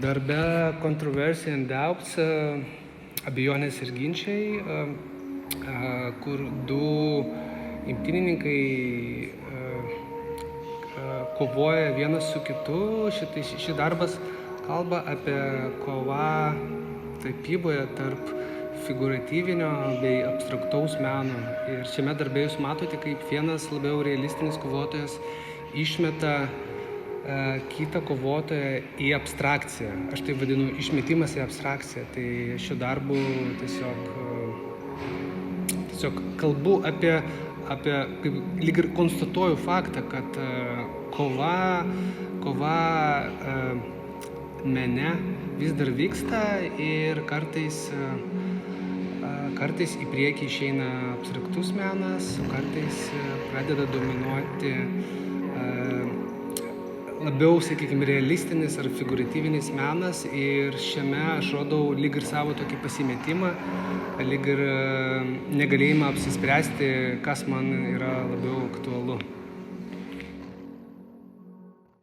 Darbe controversy and doubts, abejonės ir ginčiai, kur du imtynininkai kovoja vienas su kitu. Šis darbas kalba apie kovą tapyboje tarp figūratyvinio bei abstraktaus meno. Ir šiame darbe jūs matote, kaip vienas labiau realistinis kovotojas išmeta kitą kovotoją į abstrakciją. Aš tai vadinu išmetimas į abstrakciją. Tai šiuo darbu tiesiog kalbu apie kaip lyg ir konstatuoju faktą, kad kova mene vis dar vyksta ir kartais į priekį išeina abstraktus menas, o kartais pradeda dominuoti labiau, sakykime, realistinis ar figūratyvinis menas, ir šiame aš rodau lyg ir savo tokį pasimetimą, lyg ir negalėjimą apsispręsti, kas man yra labiau aktualu.